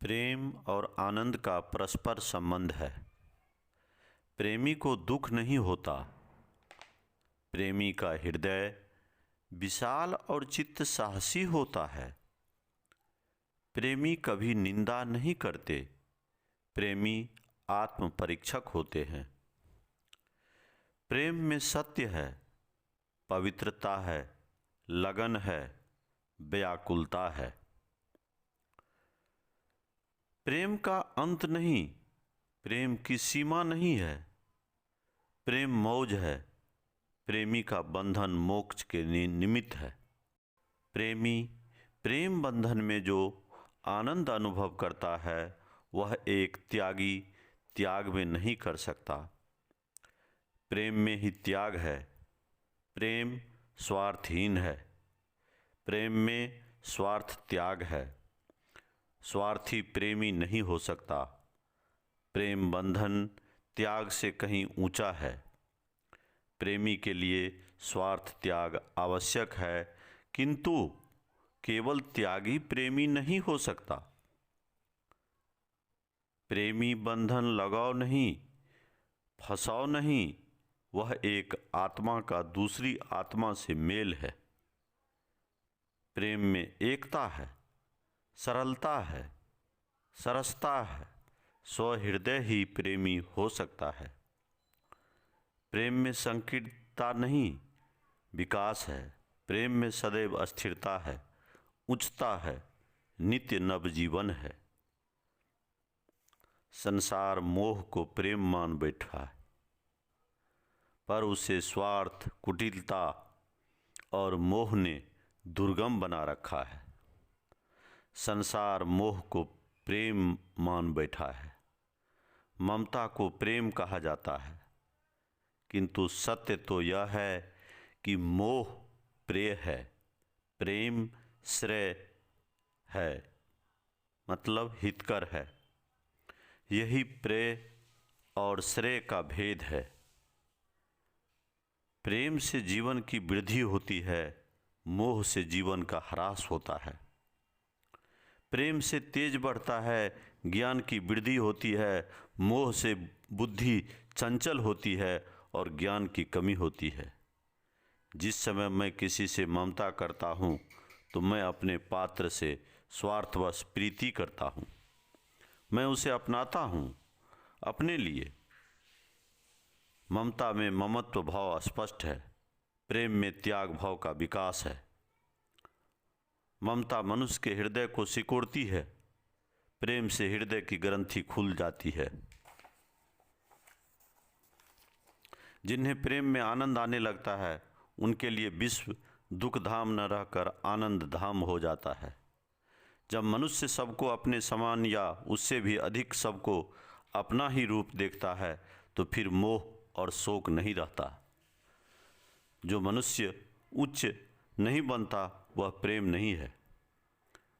प्रेम और आनंद का परस्पर संबंध है। प्रेमी को दुख नहीं होता। प्रेमी का हृदय विशाल और चित्त साहसी होता है। प्रेमी कभी निंदा नहीं करते। प्रेमी आत्म परीक्षक होते हैं। प्रेम में सत्य है, पवित्रता है, लगन है, व्याकुलता है। प्रेम का अंत नहीं, प्रेम की सीमा नहीं है। प्रेम मौज है, प्रेमी का बंधन मोक्ष के निमित्त है। प्रेमी प्रेम बंधन में जो आनंद अनुभव करता है वह एक त्यागी त्याग में नहीं कर सकता। प्रेम में ही त्याग है। प्रेम स्वार्थहीन है। प्रेम में स्वार्थ त्याग है। स्वार्थी प्रेमी नहीं हो सकता। प्रेम बंधन त्याग से कहीं ऊंचा है। प्रेमी के लिए स्वार्थ त्याग आवश्यक है, किंतु केवल त्यागी प्रेमी नहीं हो सकता। प्रेमी बंधन लगाव नहीं, फंसाव नहीं, वह एक आत्मा का दूसरी आत्मा से मेल है। प्रेम में एकता है, सरलता है, सरसता है। स्वहृदय ही प्रेमी हो सकता है। प्रेम में संकीर्णता नहीं, विकास है। प्रेम में सदैव अस्थिरता है, उच्चता है, नित्य नवजीवन है। संसार मोह को प्रेम मान बैठा है, पर उसे स्वार्थ, कुटिलता और मोह ने दुर्गम बना रखा है। संसार मोह को प्रेम मान बैठा है। ममता को प्रेम कहा जाता है, किंतु सत्य तो यह है कि मोह प्रेय है, प्रेम श्रेय है, मतलब हितकर है। यही प्रेय और श्रेय का भेद है। प्रेम से जीवन की वृद्धि होती है, मोह से जीवन का ह्रास होता है। प्रेम से तेज बढ़ता है, ज्ञान की वृद्धि होती है। मोह से बुद्धि चंचल होती है और ज्ञान की कमी होती है। जिस समय मैं किसी से ममता करता हूँ तो मैं अपने पात्र से स्वार्थवश प्रीति करता हूँ। मैं उसे अपनाता हूँ अपने लिए। ममता में ममत्व भाव स्पष्ट है। प्रेम में त्याग भाव का विकास है। ममता मनुष्य के हृदय को सिकोड़ती है। प्रेम से हृदय की ग्रंथि खुल जाती है। जिन्हें प्रेम में आनंद आने लगता है उनके लिए विश्व दुख धाम न रहकर आनंद धाम हो जाता है। जब मनुष्य सबको अपने समान या उससे भी अधिक सबको अपना ही रूप देखता है तो फिर मोह और शोक नहीं रहता। जो मनुष्य उच्च नहीं बनता वह प्रेम नहीं है।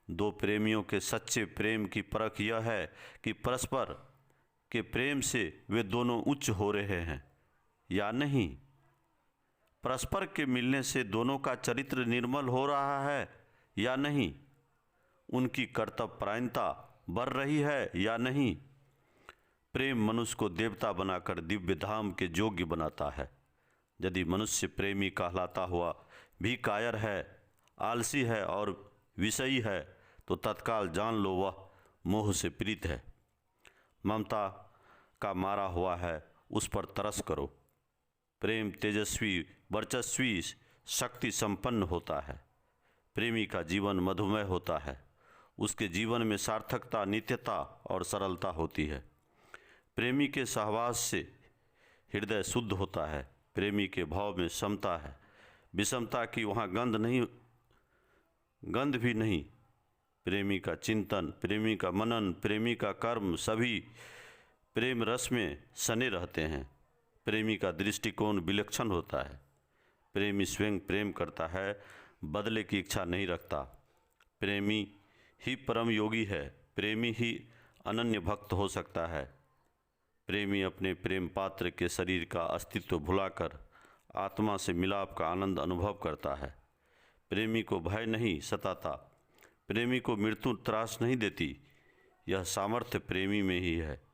दो प्रेमियों के सच्चे प्रेम की परख यह है कि परस्पर के प्रेम से वे दोनों उच्च हो रहे हैं या नहीं। परस्पर के मिलने से दोनों का चरित्र निर्मल हो रहा है या नहीं। उनकी कर्तव्यपरायणता बढ़ रही है या नहीं। प्रेम मनुष्य को देवता बनाकर दिव्य धाम के योग्य बनाता है। यदि मनुष्य प्रेमी कहलाता हुआ भी कायर है, आलसी है और विषयी है तो तत्काल जान लो वह मोह से पीड़ित है। ममता का मारा हुआ है, उस पर तरस करो। प्रेम तेजस्वी, वर्चस्वी, शक्ति संपन्न होता है। प्रेमी का जीवन मधुमेह होता है। उसके जीवन में सार्थकता, नित्यता और सरलता होती है। प्रेमी के सहवास से हृदय शुद्ध होता है। प्रेमी के भाव में समता है। विषमता की वहाँ गंध भी नहीं। प्रेमी का चिंतन, प्रेमी का मनन, प्रेमी का कर्म सभी प्रेम रस में सने रहते हैं। प्रेमी का दृष्टिकोण विलक्षण होता है। प्रेमी स्वयं प्रेम करता है, बदले की इच्छा नहीं रखता। प्रेमी ही परम योगी है। प्रेमी ही अनन्य भक्त हो सकता है। प्रेमी अपने प्रेम पात्र के शरीर का अस्तित्व भुलाकर आत्मा से मिलाप का आनंद अनुभव करता है। प्रेमी को भय नहीं सताता। प्रेमी को मृत्यु त्रास नहीं देती। यह सामर्थ्य प्रेमी में ही है।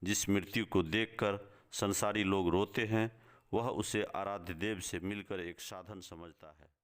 जिस मृत्यु को देखकर संसारी लोग रोते हैं, वह उसे आराध्य देव से मिलकर एक साधन समझता है।